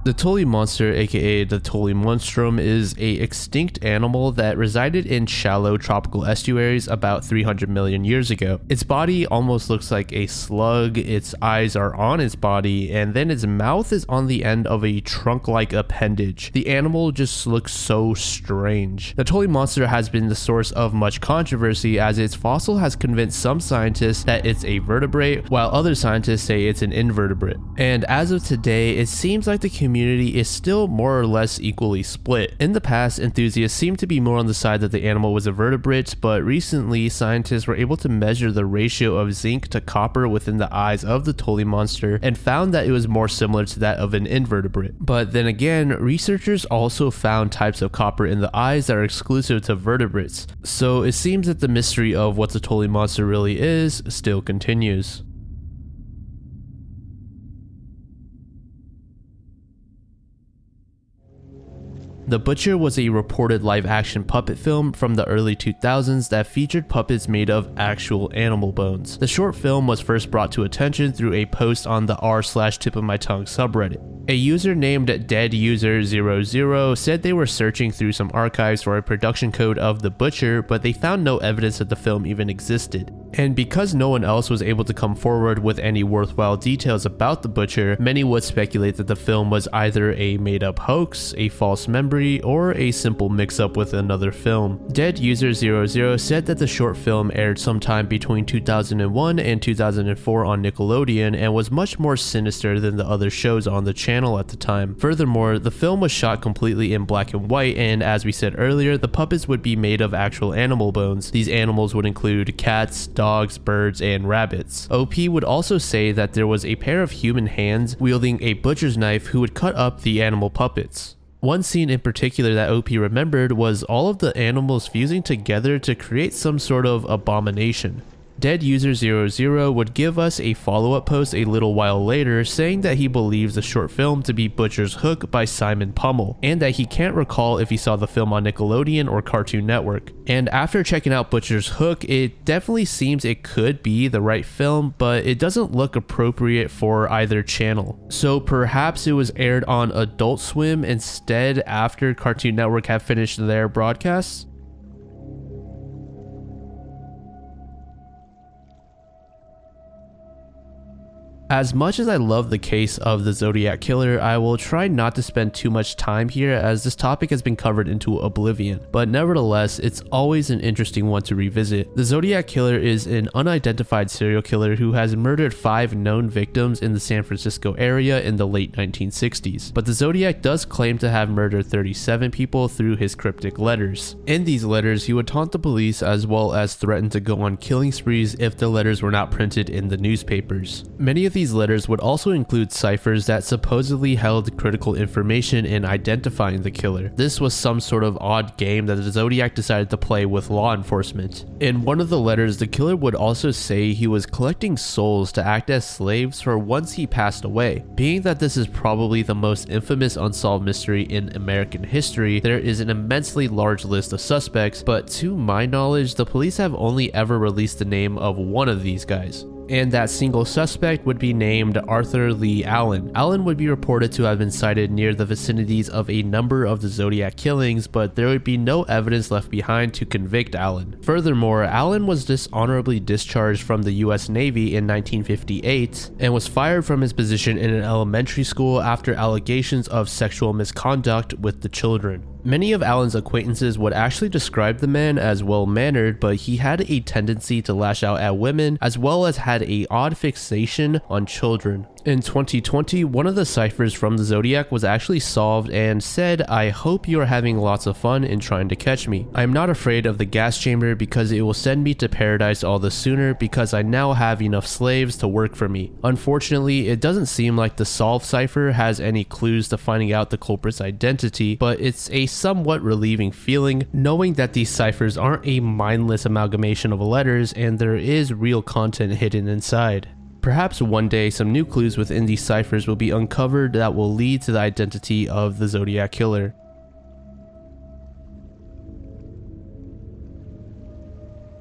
The Tully Monster, aka the Tully Monstrum, is a extinct animal that resided in shallow tropical estuaries about 300 million years ago. Its body almost looks like a slug, its eyes are on its body, and then its mouth is on the end of a trunk-like appendage. The animal just looks so strange. The Tully Monster has been the source of much controversy as its fossil has convinced some scientists that it's a vertebrate, while other scientists say it's an invertebrate. And as of today, it seems like the community is still more or less equally split. In the past, enthusiasts seemed to be more on the side that the animal was a vertebrate, but recently scientists were able to measure the ratio of zinc to copper within the eyes of the Tully Monster and found that it was more similar to that of an invertebrate. But then again, researchers also found types of copper in the eyes that are exclusive to vertebrates. So it seems that the mystery of what the Tully Monster really is still continues. The Butcher was a reported live-action puppet film from the early 2000s that featured puppets made of actual animal bones. The short film was first brought to attention through a post on the r/tip-of-my-tongue subreddit. A user named deaduser00 said they were searching through some archives for a production code of The Butcher, but they found no evidence that the film even existed. And because no one else was able to come forward with any worthwhile details about The Butcher, many would speculate that the film was either a made-up hoax, a false memory, or a simple mix-up with another film. deaduser00 said that the short film aired sometime between 2001 and 2004 on Nickelodeon and was much more sinister than the other shows on the channel at the time. Furthermore, the film was shot completely in black and white, and as we said earlier, the puppets would be made of actual animal bones. These animals would include cats, dogs, birds, and rabbits. OP would also say that there was a pair of human hands wielding a butcher's knife who would cut up the animal puppets. One scene in particular that OP remembered was all of the animals fusing together to create some sort of abomination. deaduser00 would give us a follow-up post a little while later saying that he believes the short film to be Butcher's Hook by Simon Pummel, and that he can't recall if he saw the film on Nickelodeon or Cartoon Network. And after checking out Butcher's Hook, it definitely seems it could be the right film, but it doesn't look appropriate for either channel. So perhaps it was aired on Adult Swim instead after Cartoon Network had finished their broadcasts? As much as I love the case of the Zodiac Killer, I will try not to spend too much time here as this topic has been covered into oblivion, but nevertheless, it's always an interesting one to revisit. The Zodiac Killer is an unidentified serial killer who has murdered 5 known victims in the San Francisco area in the late 1960s, but the Zodiac does claim to have murdered 37 people through his cryptic letters. In these letters, he would taunt the police as well as threaten to go on killing sprees if the letters were not printed in the newspapers. Many of these letters would also include ciphers that supposedly held critical information in identifying the killer. This was some sort of odd game that the Zodiac decided to play with law enforcement. In one of the letters, the killer would also say he was collecting souls to act as slaves for once he passed away. Being that this is probably the most infamous unsolved mystery in American history, there is an immensely large list of suspects, but to my knowledge, the police have only ever released the name of one of these guys. And that single suspect would be named Arthur Lee Allen. Allen would be reported to have been sighted near the vicinities of a number of the Zodiac killings, but there would be no evidence left behind to convict Allen. Furthermore, Allen was dishonorably discharged from the US Navy in 1958 and was fired from his position in an elementary school after allegations of sexual misconduct with the children. Many of Allen's acquaintances would actually describe the man as well-mannered, but he had a tendency to lash out at women as well as had an odd fixation on children. In 2020, one of the ciphers from the Zodiac was actually solved and said, "I hope you are having lots of fun in trying to catch me. I am not afraid of the gas chamber because it will send me to paradise all the sooner because I now have enough slaves to work for me." Unfortunately, it doesn't seem like the solved cipher has any clues to finding out the culprit's identity, but it's a somewhat relieving feeling knowing that these ciphers aren't a mindless amalgamation of letters and there is real content hidden inside. Perhaps one day some new clues within these ciphers will be uncovered that will lead to the identity of the Zodiac Killer.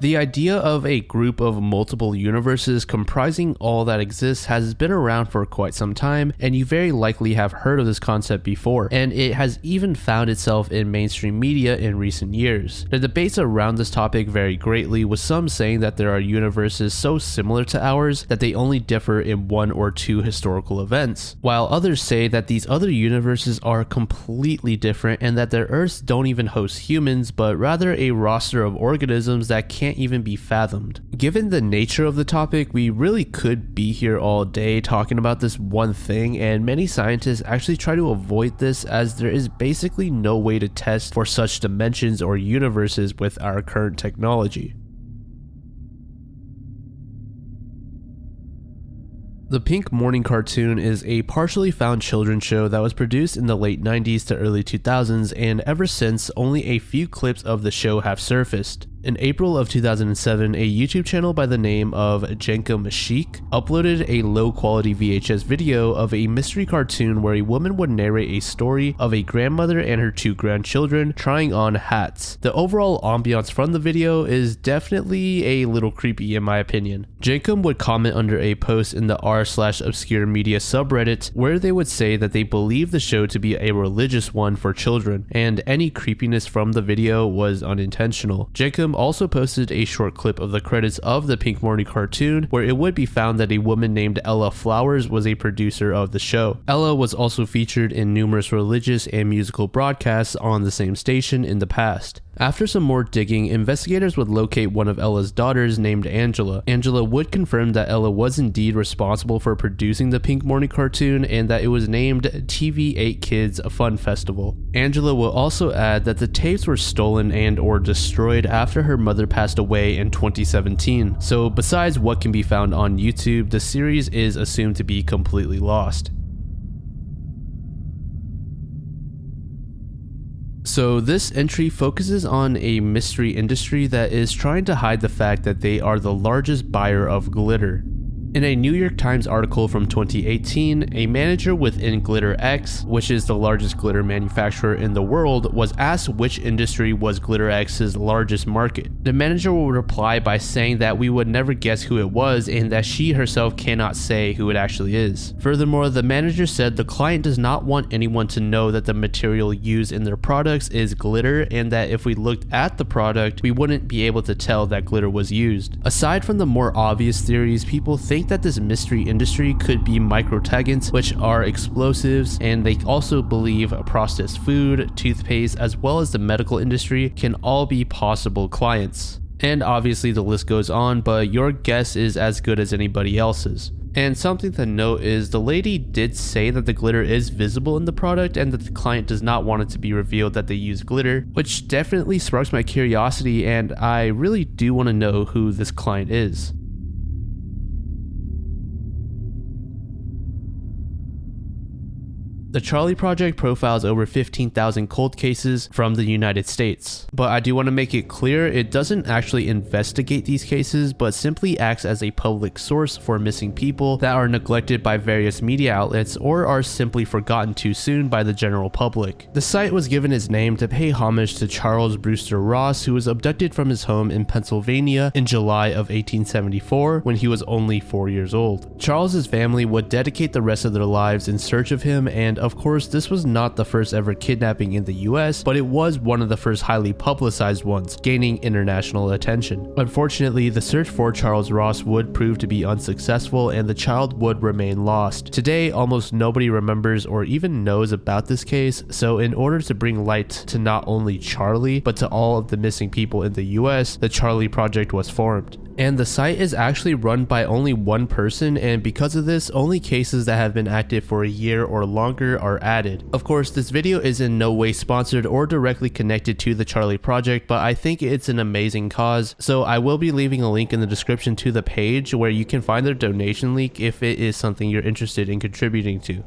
The idea of a group of multiple universes comprising all that exists has been around for quite some time, and you very likely have heard of this concept before, and it has even found itself in mainstream media in recent years. The debates around this topic vary greatly, with some saying that there are universes so similar to ours that they only differ in one or two historical events, while others say that these other universes are completely different and that their Earths don't even host humans, but rather a roster of organisms that can't even be fathomed. Given the nature of the topic, we really could be here all day talking about this one thing, and many scientists actually try to avoid this as there is basically no way to test for such dimensions or universes with our current technology. The Pink Morning cartoon is a partially found children's show that was produced in the late 90s to early 2000s, and ever since, only a few clips of the show have surfaced. In April of 2007, a YouTube channel by the name of Jenka Mashik uploaded a low-quality VHS video of a mystery cartoon where a woman would narrate a story of a grandmother and her two grandchildren trying on hats. The overall ambiance from the video is definitely a little creepy in my opinion. Jenka would comment under a post in the r/obscure media subreddit where they would say that they believe the show to be a religious one for children, and any creepiness from the video was unintentional. Jenka also posted a short clip of the credits of the Pink Morning cartoon where it would be found that a woman named Ella Flowers was a producer of the show. Ella was also featured in numerous religious and musical broadcasts on the same station in the past. After some more digging, investigators would locate one of Ella's daughters named Angela. Angela would confirm that Ella was indeed responsible for producing the Pink Morning cartoon and that it was named TV 8 Kids Fun Festival. Angela will also add that the tapes were stolen and or destroyed after her mother passed away in 2017. So besides what can be found on YouTube, the series is assumed to be completely lost. So this entry focuses on a mystery industry that is trying to hide the fact that they are the largest buyer of glitter. In a New York Times article from 2018, a manager within Glitter X, which is the largest glitter manufacturer in the world, was asked which industry was Glitter X's largest market. The manager will reply by saying that we would never guess who it was and that she herself cannot say who it actually is. Furthermore, the manager said the client does not want anyone to know that the material used in their products is glitter, and that if we looked at the product, we wouldn't be able to tell that glitter was used. Aside from the more obvious theories, people think that this mystery industry could be microtegants, which are explosives, and they also believe processed food, toothpaste, as well as the medical industry can all be possible clients. And obviously the list goes on, but your guess is as good as anybody else's. And something to note is the lady did say that the glitter is visible in the product and that the client does not want it to be revealed that they use glitter, which definitely sparks my curiosity, and I really do want to know who this client is. The Charley Project profiles over 15,000 cold cases from the United States, but I do want to make it clear it doesn't actually investigate these cases, but simply acts as a public source for missing people that are neglected by various media outlets or are simply forgotten too soon by the general public. The site was given its name to pay homage to Charles Brewster Ross, who was abducted from his home in Pennsylvania in July of 1874 when he was only 4 years old. Charles's family would dedicate the rest of their lives in search of him, and of course, this was not the first ever kidnapping in the US, but it was one of the first highly publicized ones, gaining international attention. Unfortunately, the search for Charles Ross would prove to be unsuccessful and the child would remain lost. Today, almost nobody remembers or even knows about this case, so in order to bring light to not only Charley, but to all of the missing people in the US, the Charley Project was formed. And the site is actually run by only one person, and because of this, only cases that have been active for a year or longer are added. Of course, this video is in no way sponsored or directly connected to the Charley Project, but I think it's an amazing cause, so I will be leaving a link in the description to the page where you can find their donation link if it is something you're interested in contributing to.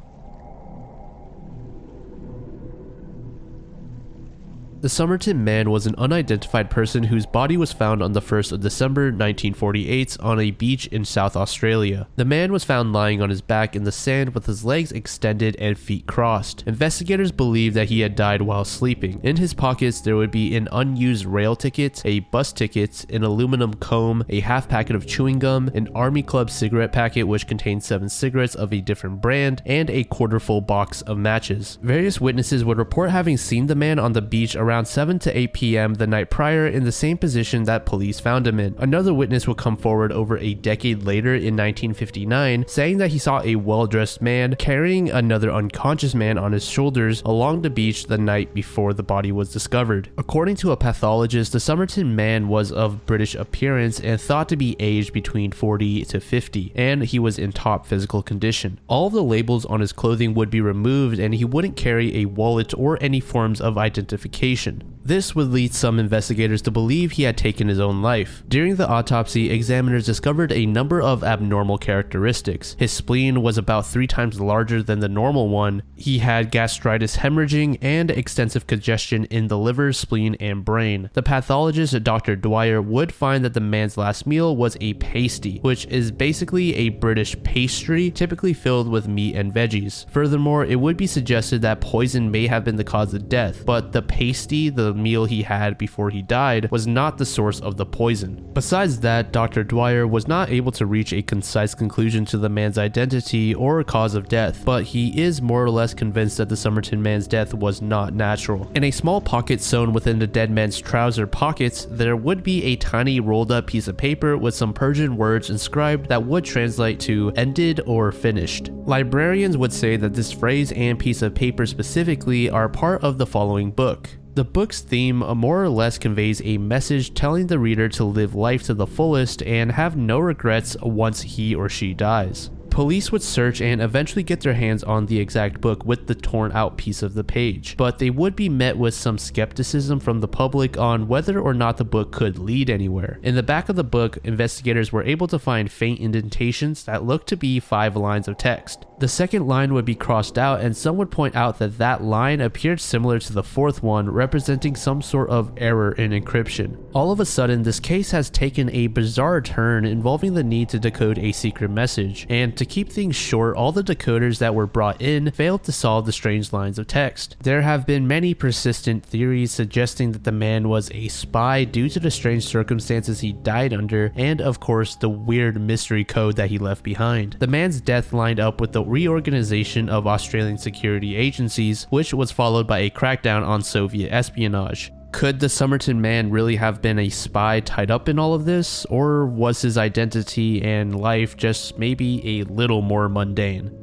The Somerton Man was an unidentified person whose body was found on the 1st of December 1948 on a beach in South Australia. The man was found lying on his back in the sand with his legs extended and feet crossed. Investigators believe that he had died while sleeping. In his pockets there would be an unused rail ticket, a bus ticket, an aluminum comb, a half packet of chewing gum, an Army Club cigarette packet which contained 7 cigarettes of a different brand, and a quarter-full box of matches. Various witnesses would report having seen the man on the beach around 7 to 8 p.m. the night prior in the same position that police found him in. Another witness would come forward over a decade later in 1959 saying that he saw a well-dressed man carrying another unconscious man on his shoulders along the beach the night before the body was discovered. According to a pathologist, the Somerton Man was of British appearance and thought to be aged between 40 to 50, and he was in top physical condition. All of the labels on his clothing would be removed and he wouldn't carry a wallet or any forms of identification. This would lead some investigators to believe he had taken his own life. During the autopsy, examiners discovered a number of abnormal characteristics. His spleen was about 3 times larger than the normal one. He had gastritis hemorrhaging and extensive congestion in the liver, spleen, and brain. The pathologist, Dr. Dwyer, would find that the man's last meal was a pasty, which is basically a British pastry typically filled with meat and veggies. Furthermore, it would be suggested that poison may have been the cause of death, but the pasty, the meal he had before he died, was not the source of the poison. Besides that, Dr. Dwyer was not able to reach a concise conclusion to the man's identity or cause of death, but he is more or less convinced that the Somerton Man's death was not natural. In a small pocket sewn within the dead man's trouser pockets, there would be a tiny rolled up piece of paper with some Persian words inscribed that would translate to ended or finished. Librarians would say that this phrase and piece of paper specifically are part of the following book. The book's theme more or less conveys a message telling the reader to live life to the fullest and have no regrets once he or she dies. Police would search and eventually get their hands on the exact book with the torn out piece of the page, but they would be met with some skepticism from the public on whether or not the book could lead anywhere. In the back of the book, investigators were able to find faint indentations that looked to be 5 lines of text. The second line would be crossed out, and some would point out that that line appeared similar to the fourth one, representing some sort of error in encryption. All of a sudden, this case has taken a bizarre turn involving the need to decode a secret message, and to keep things short, all the decoders that were brought in failed to solve the strange lines of text. There have been many persistent theories suggesting that the man was a spy due to the strange circumstances he died under, and of course the weird mystery code that he left behind. The man's death lined up with the reorganization of Australian security agencies, which was followed by a crackdown on Soviet espionage. Could the Somerton Man really have been a spy tied up in all of this, or was his identity and life just maybe a little more mundane?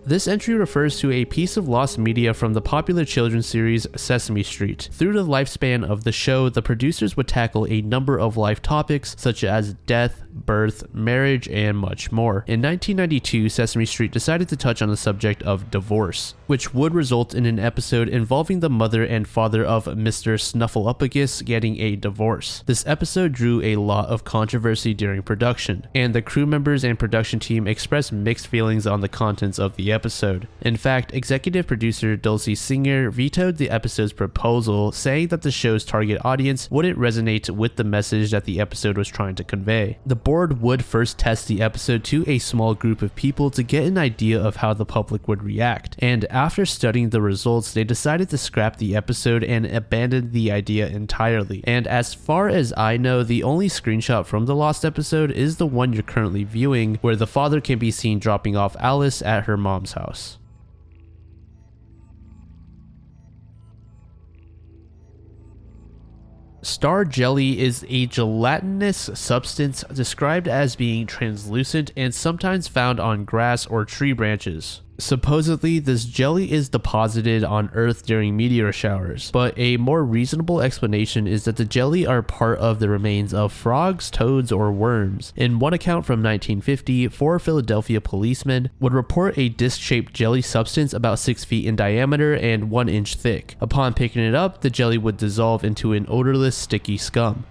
This entry refers to a piece of lost media from the popular children's series Sesame Street. Through the lifespan of the show, the producers would tackle a number of life topics such as death, birth, marriage, and much more. In 1992, Sesame Street decided to touch on the subject of divorce, which would result in an episode involving the mother and father of Mr. Snuffleupagus getting a divorce. This episode drew a lot of controversy during production, and the crew members and production team expressed mixed feelings on the contents of the episode. In fact, executive producer Dulcie Singer vetoed the episode's proposal, saying that the show's target audience wouldn't resonate with the message that the episode was trying to convey. The board would first test the episode to a small group of people to get an idea of how the public would react, and after studying the results, they decided to scrap the episode and abandon the idea entirely. And as far as I know, the only screenshot from the lost episode is the one you're currently viewing, where the father can be seen dropping off Alice at her mom's house. Star jelly is a gelatinous substance described as being translucent and sometimes found on grass or tree branches. Supposedly, this jelly is deposited on Earth during meteor showers, but a more reasonable explanation is that the jelly are part of the remains of frogs, toads, or worms. In one account from 1950, 4 Philadelphia policemen would report a disc-shaped jelly substance about 6 feet in diameter and 1 inch thick. Upon picking it up, the jelly would dissolve into an odorless, sticky scum.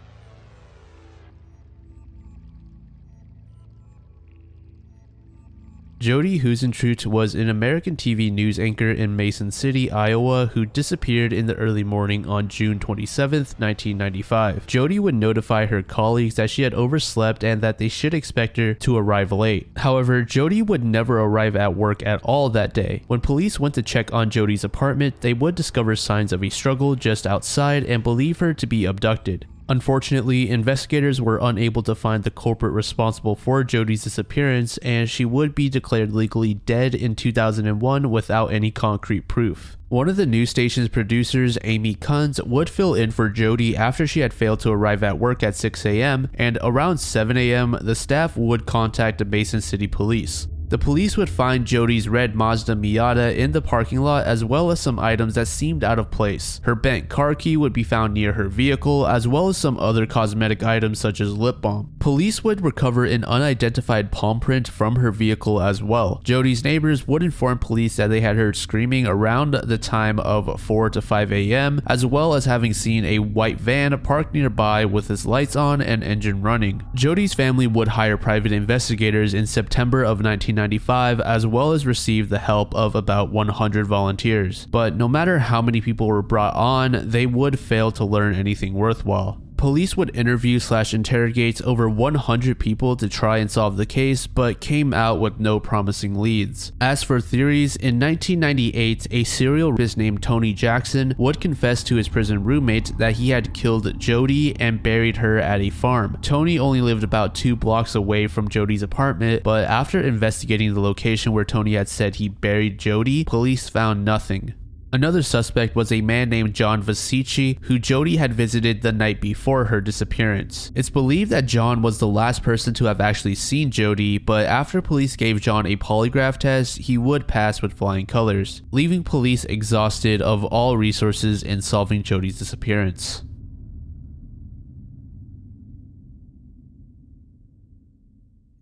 Jodi Huisentruit was an American TV news anchor in Mason City, Iowa, who disappeared in the early morning on June 27, 1995. Jodi would notify her colleagues that she had overslept and that they should expect her to arrive late. However, Jodi would never arrive at work at all that day. When police went to check on Jodi's apartment, they would discover signs of a struggle just outside and believe her to be abducted. Unfortunately, investigators were unable to find the culprit responsible for Jodi's disappearance, and she would be declared legally dead in 2001 without any concrete proof. One of the news station's producers, Amy Kunz, would fill in for Jodi after she had failed to arrive at work at 6 a.m., and around 7 a.m., the staff would contact the Mason City Police. The police would find Jodi's red Mazda Miata in the parking lot, as well as some items that seemed out of place. Her bent car key would be found near her vehicle, as well as some other cosmetic items such as lip balm. Police would recover an unidentified palm print from her vehicle as well. Jodi's neighbors would inform police that they had heard screaming around the time of 4 to 5 a.m., as well as having seen a white van parked nearby with its lights on and engine running. Jodi's family would hire private investigators in September of 1995, as well as receive the help of about 100 volunteers. But no matter how many people were brought on, they would fail to learn anything worthwhile. Police would interrogate over 100 people to try and solve the case, but came out with no promising leads. As for theories, in 1998, a serial rapist named Tony Jackson would confess to his prison roommate that he had killed Jodi and buried her at a farm. Tony only lived about 2 blocks away from Jodi's apartment, but after investigating the location where Tony had said he buried Jodi, police found nothing. Another suspect was a man named John Vasici, who Jodi had visited the night before her disappearance. It's believed that John was the last person to have actually seen Jodi, but after police gave John a polygraph test, he would pass with flying colors, leaving police exhausted of all resources in solving Jodi's disappearance.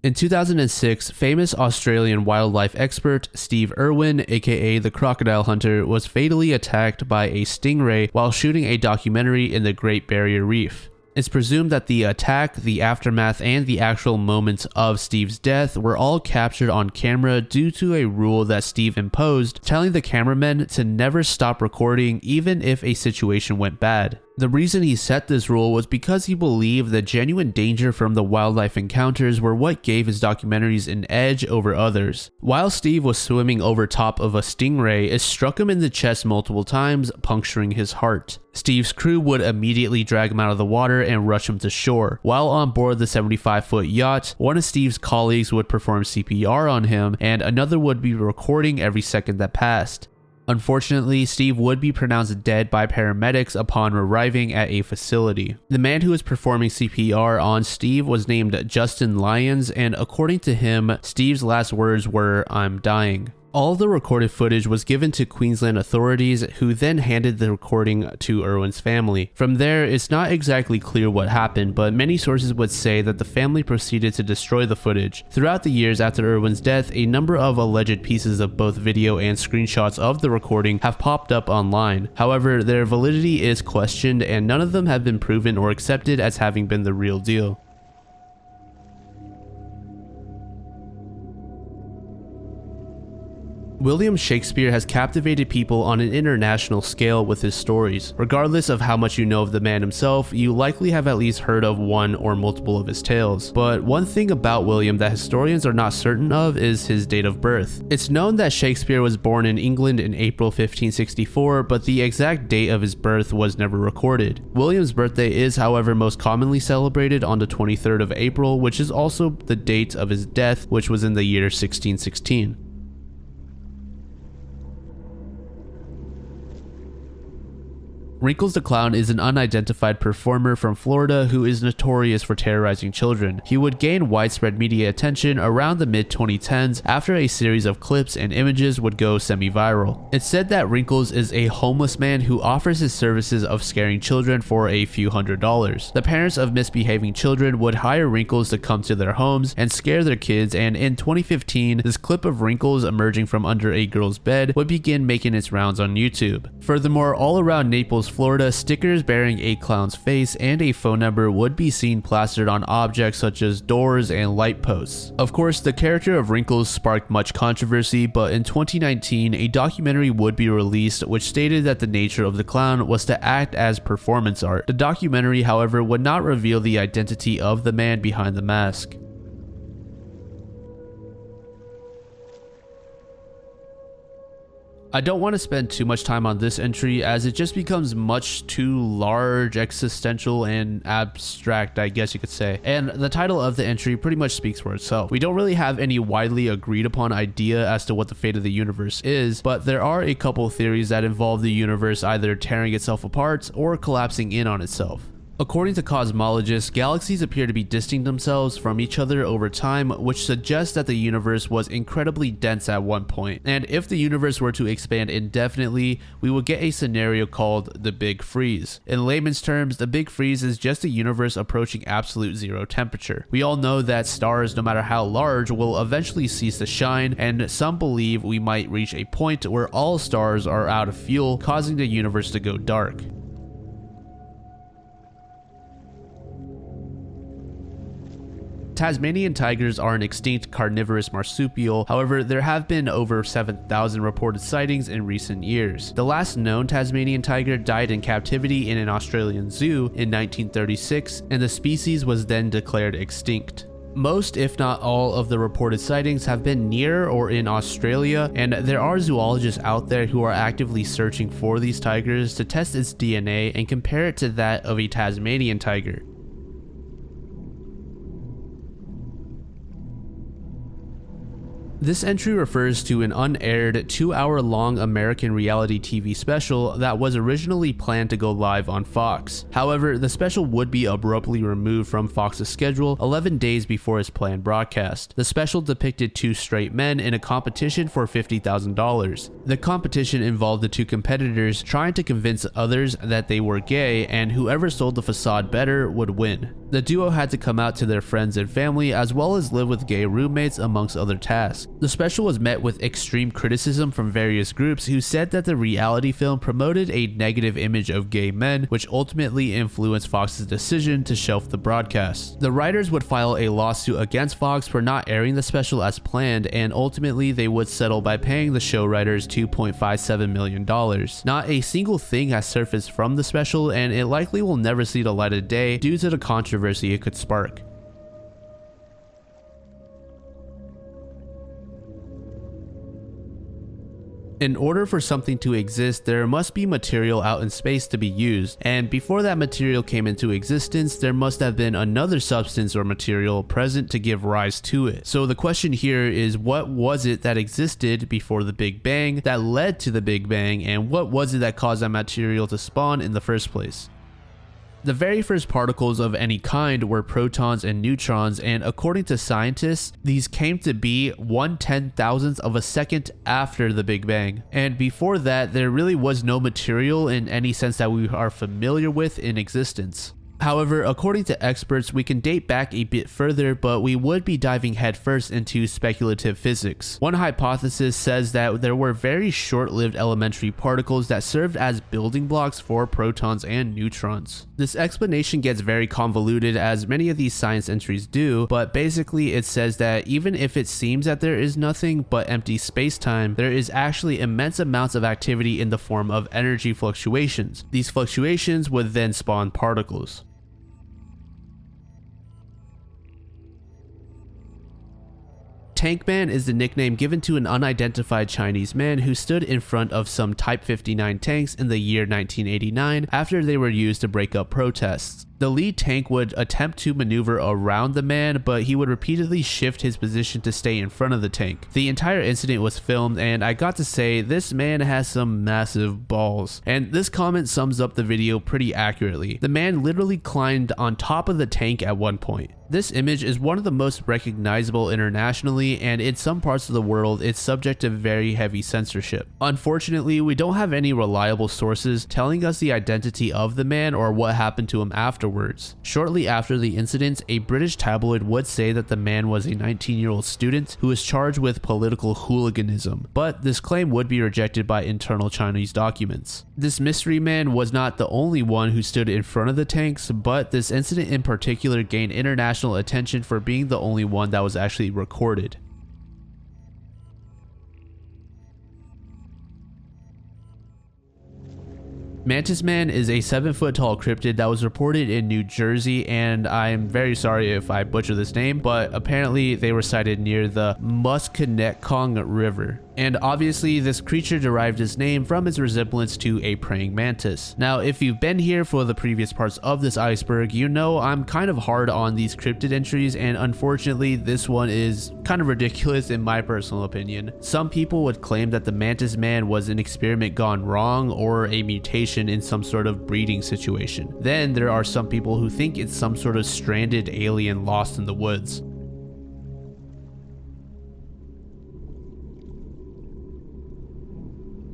In 2006, famous Australian wildlife expert Steve Irwin, aka the Crocodile Hunter, was fatally attacked by a stingray while shooting a documentary in the Great Barrier Reef. It's presumed that the attack, the aftermath, and the actual moments of Steve's death were all captured on camera due to a rule that Steve imposed, telling the cameramen to never stop recording even if a situation went bad. The reason he set this rule was because he believed the genuine danger from the wildlife encounters were what gave his documentaries an edge over others. While Steve was swimming over top of a stingray, it struck him in the chest multiple times, puncturing his heart. Steve's crew would immediately drag him out of the water and rush him to shore. While on board the 75-foot yacht, one of Steve's colleagues would perform CPR on him, and another would be recording every second that passed. Unfortunately, Steve would be pronounced dead by paramedics upon arriving at a facility. The man who was performing CPR on Steve was named Justin Lyons, and according to him, Steve's last words were, "I'm dying." All the recorded footage was given to Queensland authorities, who then handed the recording to Irwin's family. From there, it's not exactly clear what happened, but many sources would say that the family proceeded to destroy the footage. Throughout the years after Irwin's death, a number of alleged pieces of both video and screenshots of the recording have popped up online. However, their validity is questioned, and none of them have been proven or accepted as having been the real deal. William Shakespeare has captivated people on an international scale with his stories. Regardless of how much you know of the man himself, you likely have at least heard of one or multiple of his tales. But one thing about William that historians are not certain of is his date of birth. It's known that Shakespeare was born in England in April 1564, but the exact date of his birth was never recorded. William's birthday is, however, most commonly celebrated on the 23rd of April, which is also the date of his death, which was in the year 1616. Wrinkles the Clown is an unidentified performer from Florida who is notorious for terrorizing children. He would gain widespread media attention around the mid-2010s after a series of clips and images would go semi-viral. It's said that Wrinkles is a homeless man who offers his services of scaring children for a few $100s. The parents of misbehaving children would hire Wrinkles to come to their homes and scare their kids, and in 2015, this clip of Wrinkles emerging from under a girl's bed would begin making its rounds on YouTube. Furthermore, all around Naples, Florida, stickers bearing a clown's face and a phone number would be seen plastered on objects such as doors and light posts. Of course, the character of Wrinkles sparked much controversy, but in 2019, a documentary would be released which stated that the nature of the clown was to act as performance art. The documentary, however, would not reveal the identity of the man behind the mask. I don't want to spend too much time on this entry as it just becomes much too large, existential, and abstract, I guess you could say. And the title of the entry pretty much speaks for itself. We don't really have any widely agreed upon idea as to what the fate of the universe is, but there are a couple theories that involve the universe either tearing itself apart or collapsing in on itself. According to cosmologists, galaxies appear to be distancing themselves from each other over time, which suggests that the universe was incredibly dense at one point. And if the universe were to expand indefinitely, we would get a scenario called the Big Freeze. In layman's terms, the Big Freeze is just a universe approaching absolute zero temperature. We all know that stars, no matter how large, will eventually cease to shine, and some believe we might reach a point where all stars are out of fuel, causing the universe to go dark. Tasmanian tigers are an extinct carnivorous marsupial, however there have been over 7,000 reported sightings in recent years. The last known Tasmanian tiger died in captivity in an Australian zoo in 1936, and the species was then declared extinct. Most, if not all, of the reported sightings have been near or in Australia, and there are zoologists out there who are actively searching for these tigers to test its DNA and compare it to that of a Tasmanian tiger. This entry refers to an unaired 2-hour-long American reality TV special that was originally planned to go live on Fox. However, the special would be abruptly removed from Fox's schedule 11 days before its planned broadcast. The special depicted two straight men in a competition for $50,000. The competition involved the two competitors trying to convince others that they were gay, and whoever sold the facade better would win. The duo had to come out to their friends and family as well as live with gay roommates amongst other tasks. The special was met with extreme criticism from various groups who said that the reality film promoted a negative image of gay men, which ultimately influenced Fox's decision to shelf the broadcast. The writers would file a lawsuit against Fox for not airing the special as planned, and ultimately they would settle by paying the show writers $2.57 million. Not a single thing has surfaced from the special, and it likely will never see the light of day due to the controversy it could spark. In order for something to exist, there must be material out in space to be used, and before that material came into existence, there must have been another substance or material present to give rise to it. So the question here is, what was it that existed before the Big Bang that led to the Big Bang, and what was it that caused that material to spawn in the first place? The very first particles of any kind were protons and neutrons, and according to scientists, these came to be 1/10,000th of a second after the Big Bang. And before that, there really was no material in any sense that we are familiar with in existence. However, according to experts, we can date back a bit further, but we would be diving headfirst into speculative physics. One hypothesis says that there were very short-lived elementary particles that served as building blocks for protons and neutrons. This explanation gets very convoluted, as many of these science entries do, but basically it says that even if it seems that there is nothing but empty space-time, there is actually immense amounts of activity in the form of energy fluctuations. These fluctuations would then spawn particles. Tank Man is the nickname given to an unidentified Chinese man who stood in front of some Type 59 tanks in the year 1989 after they were used to break up protests. The lead tank would attempt to maneuver around the man, but he would repeatedly shift his position to stay in front of the tank. The entire incident was filmed, and I got to say, this man has some massive balls. And this comment sums up the video pretty accurately. The man literally climbed on top of the tank at one point. This image is one of the most recognizable internationally, and in some parts of the world, it's subject to very heavy censorship. Unfortunately, we don't have any reliable sources telling us the identity of the man or what happened to him afterwards. afterwards. Shortly after the incident, a British tabloid would say that the man was a 19-year-old student who was charged with political hooliganism, but this claim would be rejected by internal Chinese documents. This mystery man was not the only one who stood in front of the tanks, but this incident in particular gained international attention for being the only one that was actually recorded. Mantis Man is a 7-foot-tall cryptid that was reported in New Jersey, and I'm very sorry if I butcher this name, but apparently they were sighted near the Musconetcong River. And obviously this creature derived its name from its resemblance to a praying mantis. Now, if you've been here for the previous parts of this iceberg, you know I'm kind of hard on these cryptid entries, and unfortunately this one is kind of ridiculous in my personal opinion. Some people would claim that the Mantis Man was an experiment gone wrong or a mutation in some sort of breeding situation. Then there are some people who think it's some sort of stranded alien lost in the woods.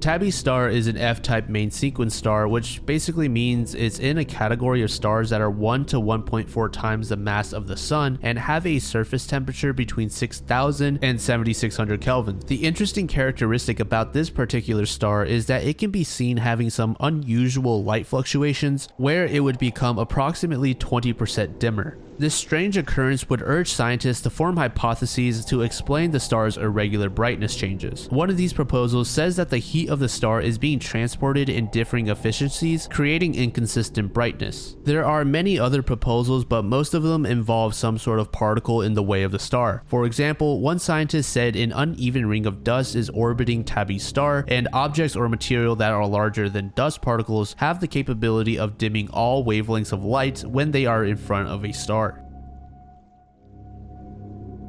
Tabby's star is an F-type main sequence star, which basically means it's in a category of stars that are 1 to 1.4 times the mass of the sun and have a surface temperature between 6,000 and 7,600 Kelvin. The interesting characteristic about this particular star is that it can be seen having some unusual light fluctuations where it would become approximately 20% dimmer. This strange occurrence would urge scientists to form hypotheses to explain the star's irregular brightness changes. One of these proposals says that the heat of the star is being transported in differing efficiencies, creating inconsistent brightness. There are many other proposals, but most of them involve some sort of particle in the way of the star. For example, one scientist said an uneven ring of dust is orbiting Tabby's star, and objects or material that are larger than dust particles have the capability of dimming all wavelengths of light when they are in front of a star.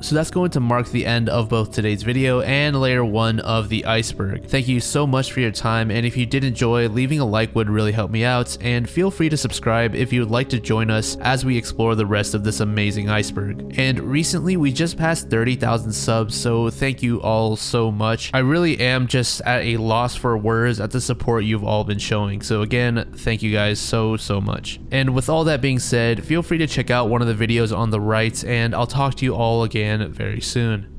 So that's going to mark the end of both today's video and layer 1 of the iceberg. Thank you so much for your time, and if you did enjoy, leaving a like would really help me out, and feel free to subscribe if you would like to join us as we explore the rest of this amazing iceberg. And recently we just passed 30,000 subs, so thank you all so much. I really am just at a loss for words at the support you've all been showing, so again, thank you guys so much. And with all that being said, feel free to check out one of the videos on the right, and I'll talk to you all again very soon.